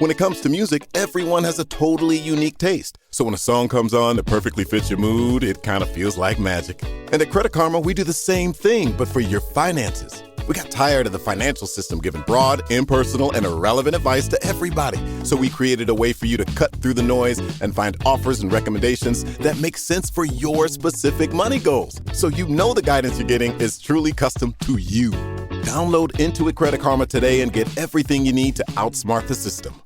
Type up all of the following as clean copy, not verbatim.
When it comes to music, everyone has a totally unique taste. So when a song comes on that perfectly fits your mood, it kind of feels like magic. And at Credit Karma, we do the same thing, but for your finances. We got tired of the financial system giving broad, impersonal, and irrelevant advice to everybody. So we created a way for you to cut through the noise and find offers and recommendations that make sense for your specific money goals. So you know the guidance you're getting is truly custom to you. Download Intuit Credit Karma today and get everything you need to outsmart the system.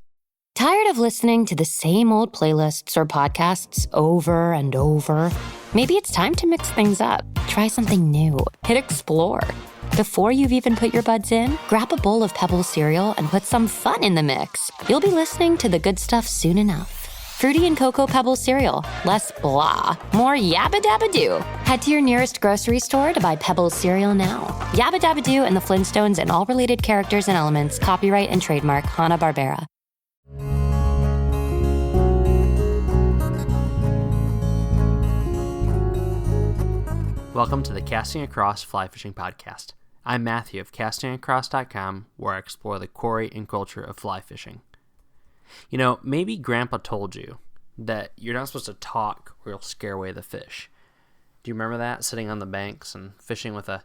Tired of listening to the same old playlists or podcasts over and over? Maybe it's time to mix things up. Try something new. Hit explore. Before you've even put your buds in, grab a bowl of Pebbles cereal and put some fun in the mix. You'll be listening to the good stuff soon enough. Fruity and Cocoa Pebbles cereal. Less blah, more yabba dabba doo. Head to your nearest grocery store to buy Pebbles cereal now. Yabba dabba doo and the Flintstones and all related characters and elements. Copyright and trademark Hanna-Barbera. Welcome to the Casting Across Fly Fishing Podcast. I'm Matthew of castingacross.com, where I explore the quarry and culture of fly fishing. You know, maybe Grandpa told you that you're not supposed to talk or you'll scare away the fish. Do you remember that? Sitting on the banks and fishing with a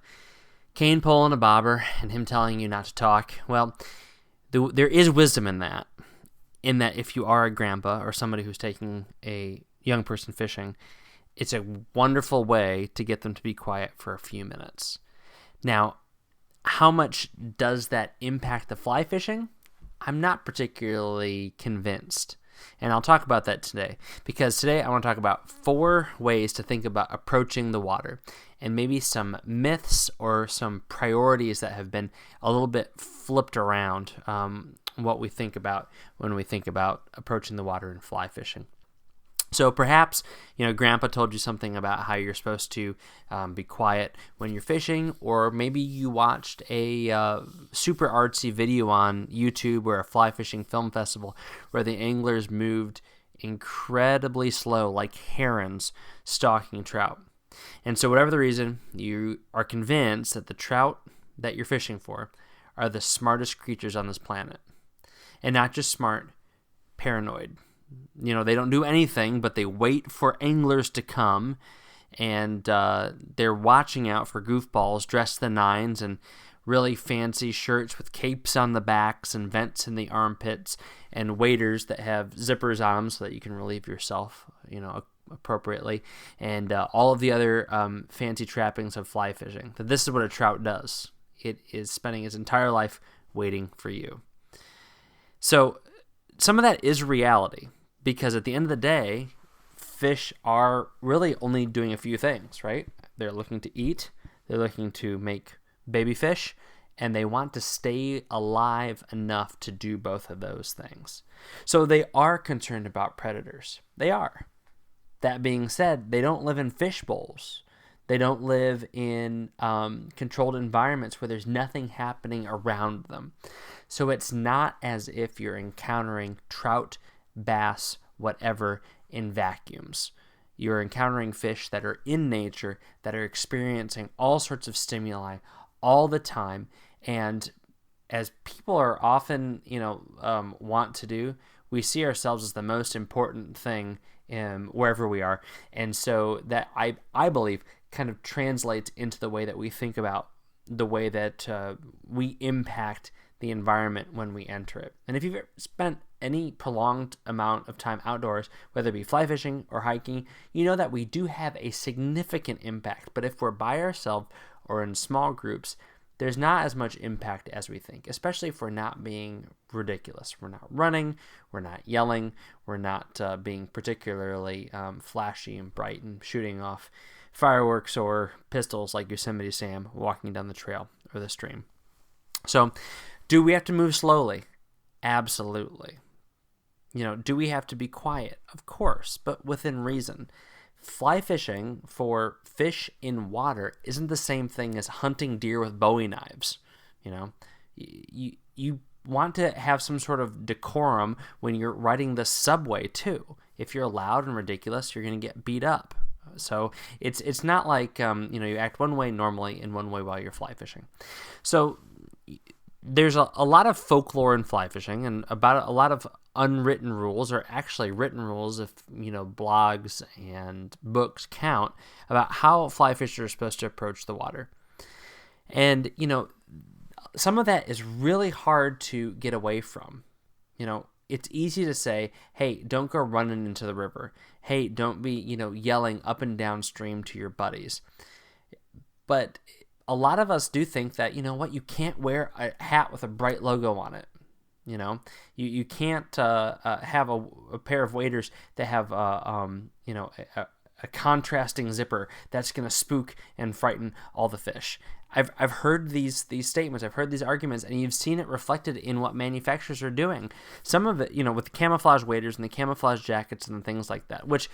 cane pole and a bobber and him telling you not to talk? Well, there is wisdom in that if you are a grandpa or somebody who's taking a young person fishing, it's a wonderful way to get them to be quiet for a few minutes. Now, how much does that impact the fly fishing? I'm not particularly convinced. And I'll talk about that today, because today I want to talk about 4 ways to think about approaching the water and maybe some myths or some priorities that have been a little bit flipped around what we think about when we think about approaching the water and fly fishing. So perhaps, Grandpa told you something about how you're supposed to be quiet when you're fishing, or maybe you watched a super artsy video on YouTube or a fly fishing film festival where the anglers moved incredibly slow like herons stalking trout. And so whatever the reason, you are convinced that the trout that you're fishing for are the smartest creatures on this planet. And not just smart, paranoid. They don't do anything, but they wait for anglers to come, and they're watching out for goofballs dressed to the nines and really fancy shirts with capes on the backs and vents in the armpits and waders that have zippers on them so that you can relieve yourself, appropriately, and all of the other fancy trappings of fly fishing. That this is what a trout does. It is spending its entire life waiting for you. So some of that is reality. Because at the end of the day, fish are really only doing a few things, right? They're looking to eat, they're looking to make baby fish, and they want to stay alive enough to do both of those things. So they are concerned about predators. They are. That being said, they don't live in fish bowls. They don't live in controlled environments where there's nothing happening around them. So it's not as if you're encountering trout, bass, whatever, in vacuums. You're encountering fish that are in nature, that are experiencing all sorts of stimuli all the time. And as people are often, want to do, we see ourselves as the most important thing wherever we are. And so that, I believe, kind of translates into the way that we think about the way that we impact the environment when we enter it. And if you've spent any prolonged amount of time outdoors, whether it be fly fishing or hiking, you know that we do have a significant impact. But if we're by ourselves or in small groups, there's not as much impact as we think, especially if we're not being ridiculous. We're not running, we're not yelling, we're not being particularly flashy and bright and shooting off fireworks or pistols like Yosemite Sam walking down the trail or the stream. So, do we have to move slowly? Absolutely. Do we have to be quiet? Of course, but within reason. Fly fishing for fish in water isn't the same thing as hunting deer with Bowie knives. You want to have some sort of decorum when you're riding the subway too. If you're loud and ridiculous, you're going to get beat up. So it's not like you act one way normally and one way while you're fly fishing. So there's a lot of folklore in fly fishing, and about a lot of unwritten rules, or actually written rules if blogs and books count, about how fly fishers are supposed to approach the water. And some of that is really hard to get away from. It's easy to say, hey, don't go running into the river. Hey, don't be yelling up and down stream to your buddies. But a lot of us do think that, you can't wear a hat with a bright logo on it. You can't have a pair of waders that have a contrasting zipper that's going to spook and frighten all the fish. I've heard these statements, I've heard these arguments, and you've seen it reflected in what manufacturers are doing. Some of it, with the camouflage waders and the camouflage jackets and things like that, which,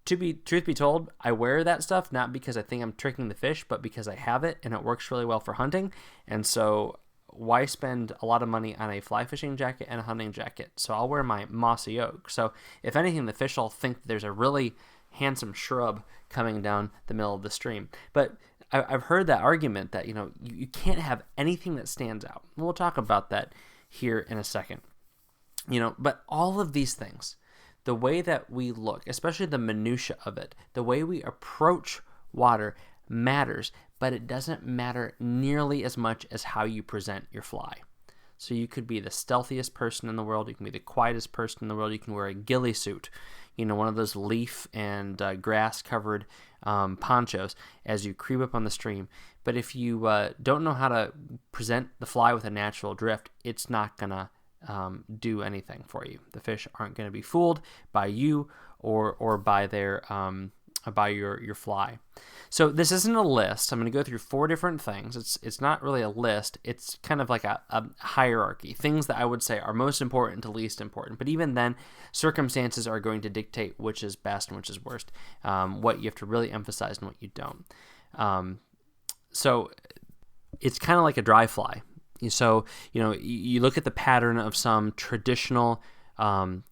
truth be told, I wear that stuff not because I think I'm tricking the fish, but because I have it and it works really well for hunting. And so why spend a lot of money on a fly fishing jacket and a hunting jacket? So I'll wear my mossy oak. So if anything, the fish will think there's a really handsome shrub coming down the middle of the stream. But I've heard that argument that you can't have anything that stands out. We'll talk about that here in a second. But all of these things, the way that we look, especially the minutia of it, the way we approach water matters, but it doesn't matter nearly as much as how you present your fly. So you could be the stealthiest person in the world, you can be the quietest person in the world, you can wear a ghillie suit, one of those leaf and grass-covered ponchos as you creep up on the stream. But if you don't know how to present the fly with a natural drift, it's not going to do anything for you. The fish aren't going to be fooled by you or by their by your fly. So this isn't a list. I'm going to go through 4 different things. It's not really a list. It's kind of like a hierarchy. Things that I would say are most important to least important. But even then, circumstances are going to dictate which is best and which is worst. What you have to really emphasize and what you don't. So it's kind of like a dry fly. So, you look at the pattern of some traditional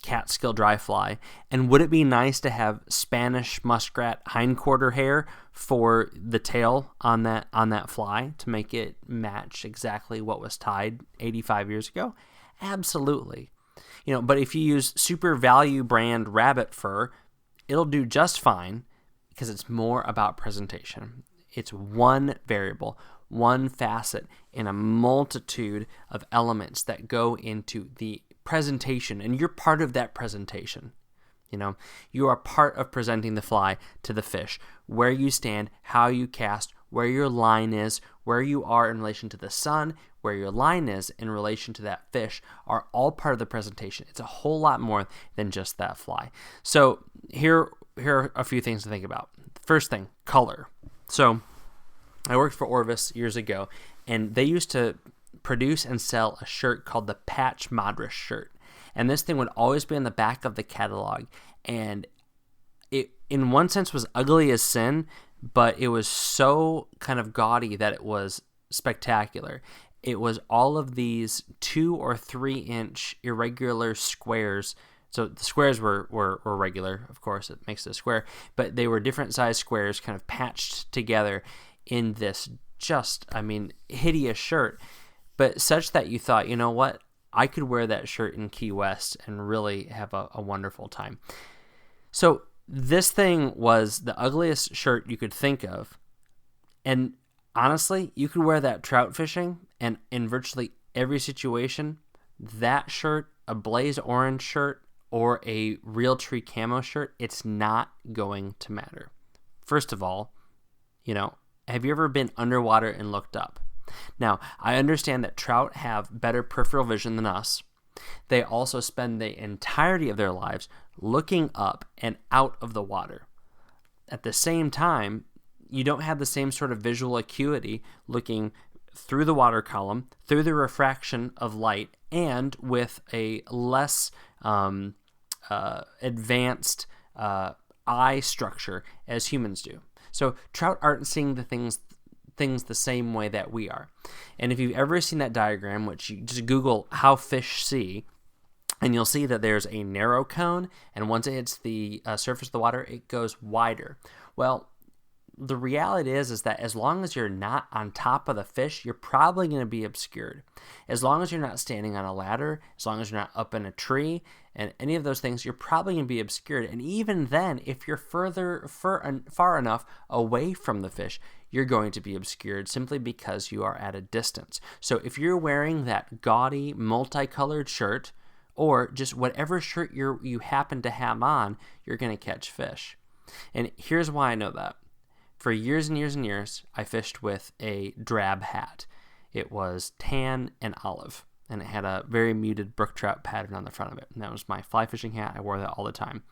catskill dry fly, and would it be nice to have Spanish muskrat hindquarter hair for the tail on that fly to make it match exactly what was tied 85 years ago? Absolutely. But if you use super value brand rabbit fur, it'll do just fine because it's more about presentation. It's one variable, one facet in a multitude of elements that go into the presentation, and you're part of that presentation. You are part of presenting the fly to the fish, where you stand, how you cast, where your line is, where you are in relation to the sun, where your line is in relation to that fish, are all part of the presentation. It's a whole lot more than just that fly. So here are a few things to think about. First thing, color. So I worked for Orvis years ago, and they used to produce and sell a shirt called the Patch Madras shirt. And this thing would always be on the back of the catalog. And it, in one sense, was ugly as sin, but it was so kind of gaudy that it was spectacular. It was all of these 2 or 3 inch irregular squares. So the squares were regular, of course, it makes it a square, but they were different size squares kind of patched together in this hideous shirt. But such that you thought, what? I could wear that shirt in Key West and really have a wonderful time. So this thing was the ugliest shirt you could think of. And honestly, you could wear that trout fishing, and in virtually every situation, that shirt, a blaze orange shirt, or a Realtree camo shirt, it's not going to matter. First of all, have you ever been underwater and looked up? Now, I understand that trout have better peripheral vision than us. They also spend the entirety of their lives looking up and out of the water. At the same time, you don't have the same sort of visual acuity looking through the water column, through the refraction of light, and with a less advanced eye structure as humans do. So trout aren't seeing the things the same way that we are. And if you've ever seen that diagram, which you just Google how fish see, and you'll see that there's a narrow cone, and once it hits the surface of the water, it goes wider. Well, the reality is that as long as you're not on top of the fish, you're probably going to be obscured. As long as you're not standing on a ladder, as long as you're not up in a tree, and any of those things, you're probably going to be obscured. And even then, if you're far enough away from the fish, you're going to be obscured simply because you are at a distance. So if you're wearing that gaudy, multicolored shirt, or just whatever shirt you happen to have on, you're going to catch fish. And here's why I know that. For years and years and years, I fished with a drab hat. It was tan and olive, and it had a very muted brook trout pattern on the front of it. And that was my fly fishing hat. I wore that all the time.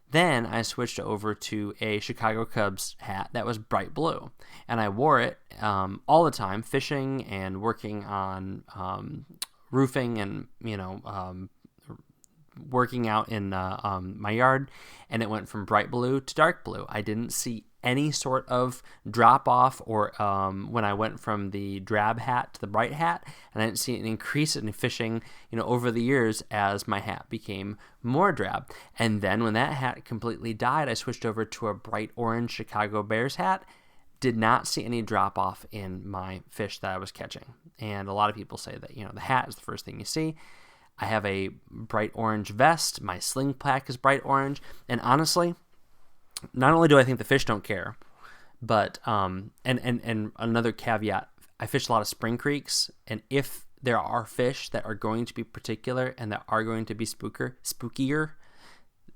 Then I switched over to a Chicago Cubs hat that was bright blue, and I wore it all the time, fishing and working on roofing and working out in my yard, and it went from bright blue to dark blue. I didn't see any sort of drop off or when I went from the drab hat to the bright hat, and I didn't see an increase in fishing over the years as my hat became more drab. And then when that hat completely died, I switched over to a bright orange Chicago Bears hat. Did not see any drop off in my fish that I was catching. And a lot of people say that the hat is the first thing you see. I have a bright orange vest. My sling pack is bright orange. And honestly, not only do I think the fish don't care, but and another caveat, I fish a lot of spring creeks, and if there are fish that are going to be particular and that are going to be spookier,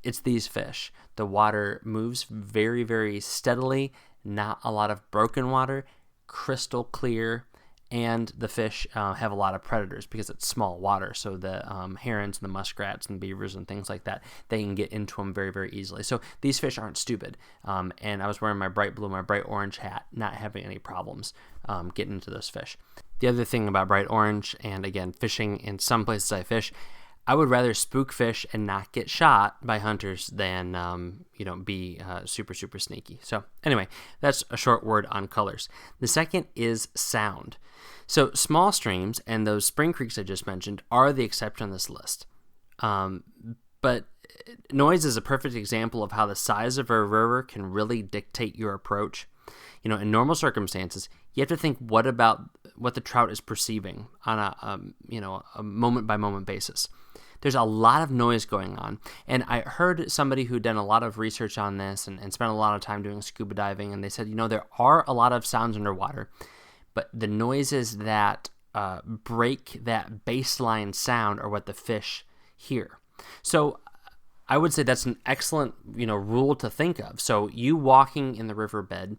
it's these fish. The water moves very, very steadily, not a lot of broken water, crystal clear, and the fish have a lot of predators because it's small water. So the herons and the muskrats and beavers and things like that, they can get into them very, very easily. So these fish aren't stupid. And I was wearing my bright blue, my bright orange hat, not having any problems getting into those fish. The other thing about bright orange, and again, fishing in some places I fish, I would rather spook fish and not get shot by hunters than, be super, super sneaky. So anyway, that's a short word on colors. The second is sound. So small streams and those spring creeks I just mentioned are the exception on this list. But noise is a perfect example of how the size of a river can really dictate your approach. In normal circumstances, you have to think what the trout is perceiving on a moment by moment basis. There's a lot of noise going on. And I heard somebody who'd done a lot of research on this and spent a lot of time doing scuba diving, and they said, there are a lot of sounds underwater, but the noises that break that baseline sound are what the fish hear. So I would say that's an excellent, rule to think of. So you walking in the riverbed,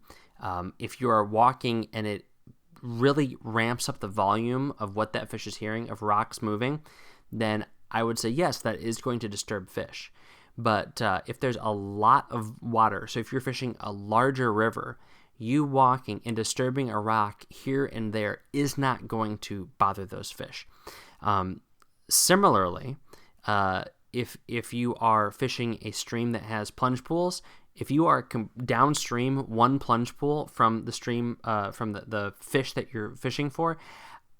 if you are walking and it really ramps up the volume of what that fish is hearing, of rocks moving, then I would say, yes, that is going to disturb fish. But if there's a lot of water, so if you're fishing a larger river, you walking and disturbing a rock here and there is not going to bother those fish. Similarly, if you are fishing a stream that has plunge pools, if you are downstream one plunge pool from the stream, from the fish that you're fishing for,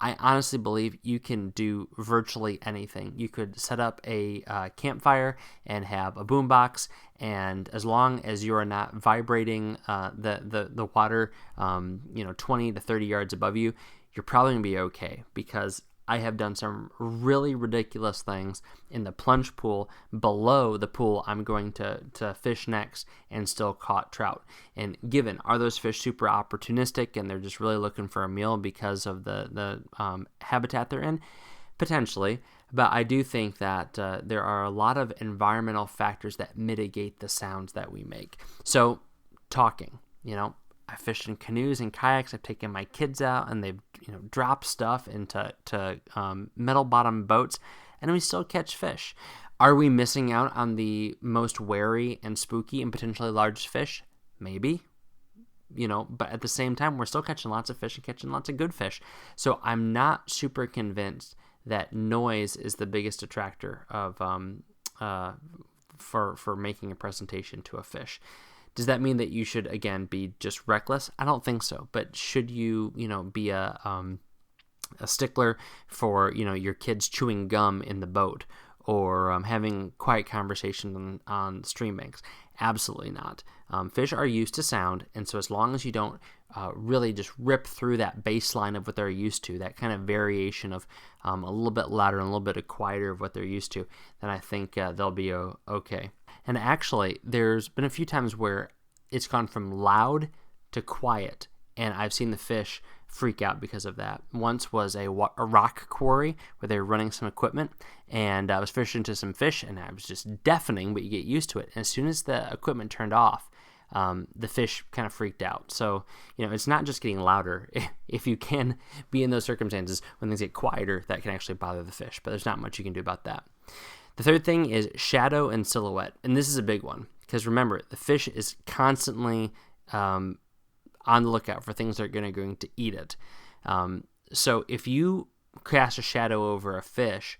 I honestly believe you can do virtually anything. You could set up a campfire and have a boombox, and as long as you are not vibrating the water 20 to 30 yards above you, you're probably going to be okay, because I have done some really ridiculous things in the plunge pool below the pool I'm going to fish next and still caught trout. And given, are those fish super opportunistic and they're just really looking for a meal because of the habitat they're in? Potentially. But I do think that there are a lot of environmental factors that mitigate the sounds that we make. So talking, I fished in canoes and kayaks. I've taken my kids out, and they've dropped stuff into metal bottom boats, and we still catch fish. Are we missing out on the most wary and spooky and potentially large fish? Maybe. But at the same time, we're still catching lots of fish and catching lots of good fish. So I'm not super convinced that noise is the biggest attractor of for making a presentation to a fish. Does that mean that you should, again, be just reckless? I don't think so. But should you, be a stickler for, your kids chewing gum in the boat, or having quiet conversation on stream banks? Absolutely not. Fish are used to sound, and so as long as you don't really just rip through that baseline of what they're used to, that kind of variation of a little bit louder and a little bit quieter of what they're used to, then I think they'll be okay. And actually, there's been a few times where it's gone from loud to quiet, and I've seen the fish freak out because of that. Once was a rock quarry where they were running some equipment, and I was fishing to some fish, and I was just deafening, but you get used to it. And as soon as the equipment turned off, the fish kind of freaked out. So, it's not just getting louder. If you can be in those circumstances, when things get quieter, that can actually bother the fish, but there's not much you can do about that. The third thing is shadow and silhouette, and this is a big one, because remember, the fish is constantly on the lookout for things that are going to eat it. So if you cast a shadow over a fish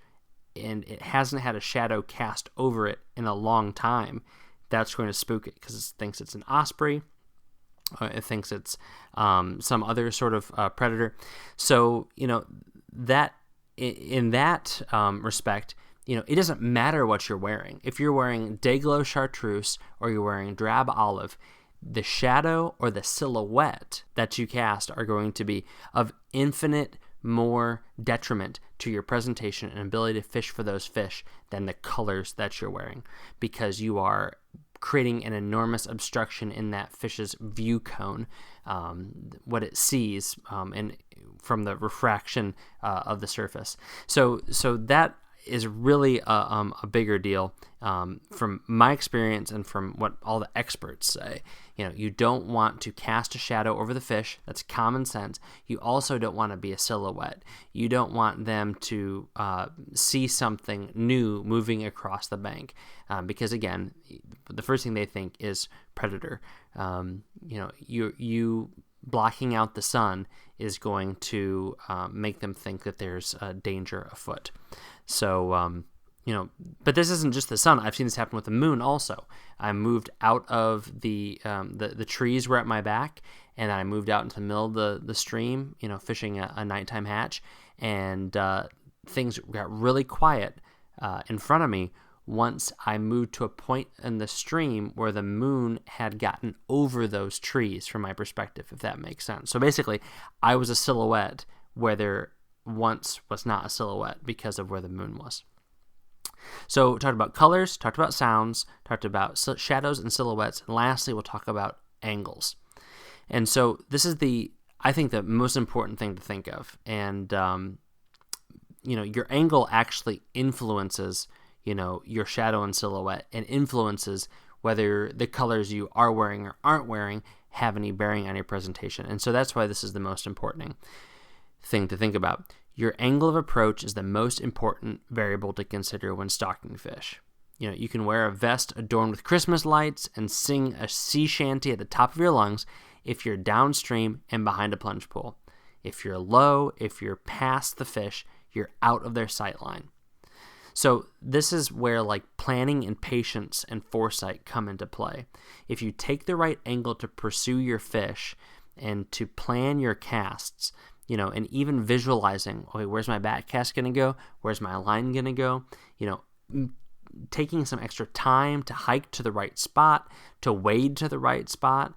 and it hasn't had a shadow cast over it in a long time, that's going to spook it because it thinks it's an osprey, it thinks it's some other sort of predator. So, that in that respect, it doesn't matter what you're wearing. If you're wearing Dayglow chartreuse or you're wearing drab olive, the shadow or the silhouette that you cast are going to be of infinite more detriment to your presentation and ability to fish for those fish than the colors that you're wearing, because you are creating an enormous obstruction in that fish's view cone, what it sees, and from the refraction of the surface. So that is really a bigger deal from my experience and from what all the experts say. You don't want to cast a shadow over the fish. That's common sense. You also don't want to be a silhouette. You don't want them to see something new moving across the bank, because again, the first thing they think is predator. You blocking out the sun is going to make them think that there's a danger afoot. So, but this isn't just the sun. I've seen this happen with the moon also. I moved out of the trees were at my back, and I moved out into the middle of the stream, fishing a nighttime hatch, and things got really quiet in front of me once I moved to a point in the stream where the moon had gotten over those trees from my perspective, if that makes sense. So basically, I was a silhouette where there once was not a silhouette because of where the moon was. So talked about colors, talked about sounds, talked about shadows and silhouettes, and lastly we'll talk about angles. And so this is I think the most important thing to think of. And your angle actually influences your shadow and silhouette, and influences whether the colors you are wearing or aren't wearing have any bearing on your presentation. And so that's why this is the most important thing to think about. Your angle of approach is the most important variable to consider when stalking fish. You can wear a vest adorned with Christmas lights and sing a sea shanty at the top of your lungs if you're downstream and behind a plunge pool. If you're low, if you're past the fish, you're out of their sight line. So this is where planning and patience and foresight come into play. If you take the right angle to pursue your fish and to plan your casts, and even visualizing, okay, where's my back cast going to go? Where's my line going to go? Taking some extra time to hike to the right spot, to wade to the right spot.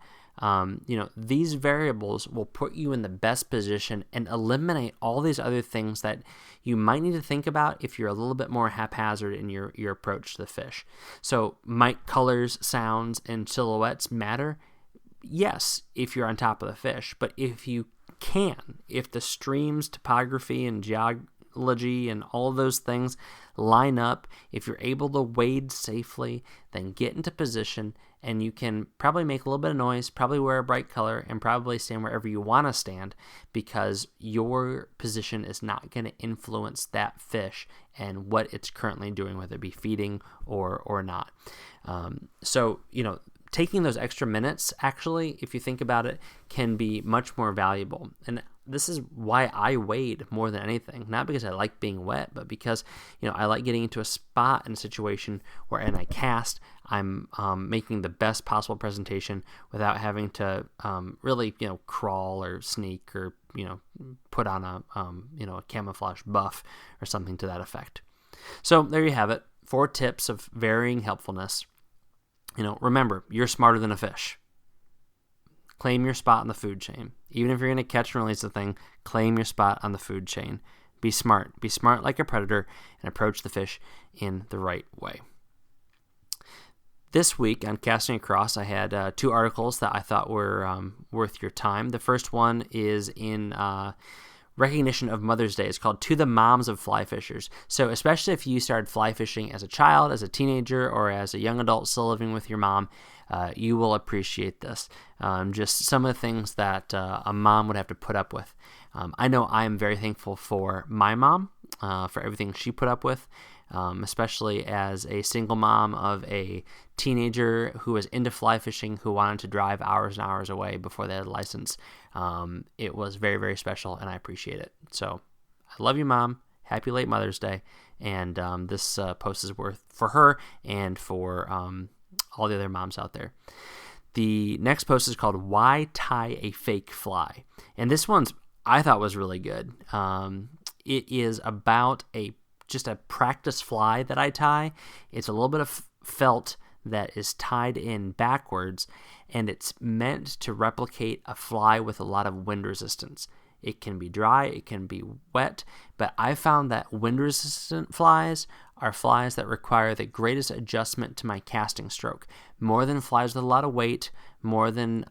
These variables will put you in the best position and eliminate all these other things that you might need to think about if you're a little bit more haphazard in your approach to the fish. So might colors, sounds, and silhouettes matter? Yes, if you're on top of the fish, but if the stream's topography and geology and all those things line up, if you're able to wade safely, then get into position, and you can probably make a little bit of noise, probably wear a bright color, and probably stand wherever you want to stand, because your position is not going to influence that fish and what it's currently doing, whether it be feeding or not. Taking those extra minutes, actually, if you think about it, can be much more valuable. And this is why I wade more than anything. Not because I like being wet, but because, I like getting into a spot in a situation where, and I cast, I'm making the best possible presentation without having to really, crawl or sneak or, put on a camouflage buff or something to that effect. So there you have it. 4 tips of varying helpfulness. remember, you're smarter than a fish. Claim your spot in the food chain. Even if you're going to catch and release the thing, claim your spot on the food chain. Be smart. Be smart like a predator and approach the fish in the right way. This week on Casting Across, I had 2 articles that I thought were worth your time. The first one is in recognition of Mother's Day. It's called To the Moms of Fly Fishers. So especially if you started fly fishing as a child, as a teenager, or as a young adult still living with your mom, you will appreciate this. Just some of the things that a mom would have to put up with. I know I am very thankful for my mom, for everything she put up with, especially as a single mom of a teenager who was into fly fishing, who wanted to drive hours and hours away before they had a license. It was very, very special, and I appreciate it. So I love you, Mom. Happy late Mother's Day. And this post is worth for her and for all the other moms out there. The next post is called Why Tie a Fake Fly? And this one's I thought was really good. It is about just a practice fly that I tie. It's a little bit of felt that is tied in backwards, and it's meant to replicate a fly with a lot of wind resistance. It can be dry, it can be wet, but I found that wind-resistant flies are flies that require the greatest adjustment to my casting stroke, more than flies with a lot of weight, more than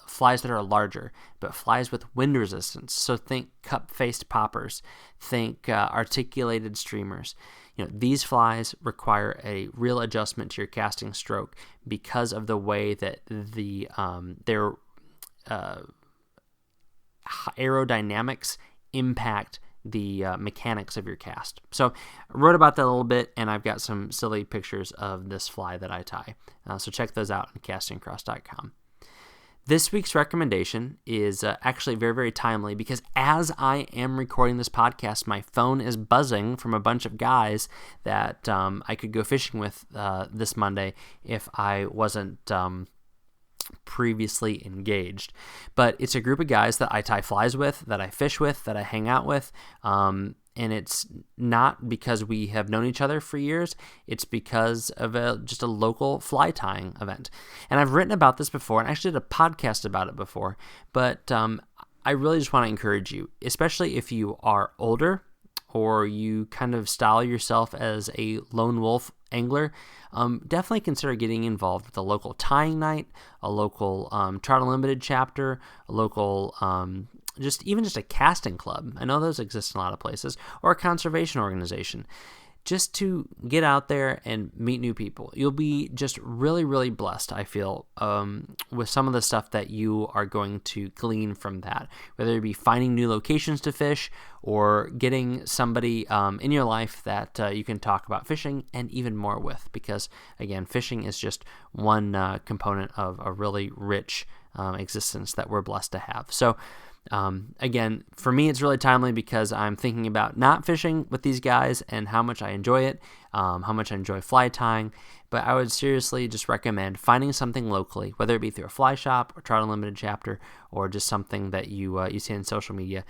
flies that are larger, but flies with wind resistance. So think cup-faced poppers, think articulated streamers. These flies require a real adjustment to your casting stroke because of the way that their aerodynamics impact the mechanics of your cast. So I wrote about that a little bit, and I've got some silly pictures of this fly that I tie. So check those out on castingacross.com. This week's recommendation is actually very, very timely because as I am recording this podcast, my phone is buzzing from a bunch of guys that I could go fishing with this Monday if I wasn't previously engaged. But it's a group of guys that I tie flies with, that I fish with, that I hang out with, and it's not because we have known each other for years. It's because of just a local fly tying event. And I've written about this before, and actually did a podcast about it before, but I really just want to encourage you, especially if you are older or you kind of style yourself as a lone wolf angler, definitely consider getting involved with a local tying night, a local Trout Unlimited chapter, a local just a casting club. I know those exist in a lot of places, or a conservation organization. Just to get out there and meet new people. You'll be just really, really blessed, I feel, with some of the stuff that you are going to glean from that, whether it be finding new locations to fish or getting somebody in your life that you can talk about fishing and even more with, because, again, fishing is just one component of a really rich existence that we're blessed to have. So, again, for me, it's really timely because I'm thinking about not fishing with these guys and how much I enjoy it, how much I enjoy fly tying. But I would seriously just recommend finding something locally, whether it be through a fly shop or Trout Unlimited chapter, or just something that you see on social media.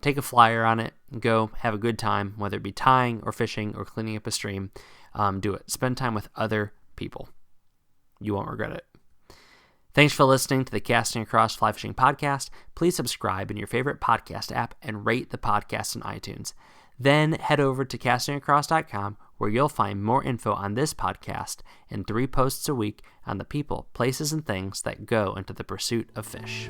Take a flyer on it, go have a good time, whether it be tying or fishing or cleaning up a stream. Do it. Spend time with other people. You won't regret it. Thanks for listening to the Casting Across Fly Fishing Podcast. Please subscribe in your favorite podcast app and rate the podcast on iTunes. Then head over to castingacross.com where you'll find more info on this podcast and 3 posts a week on the people, places, and things that go into the pursuit of fish.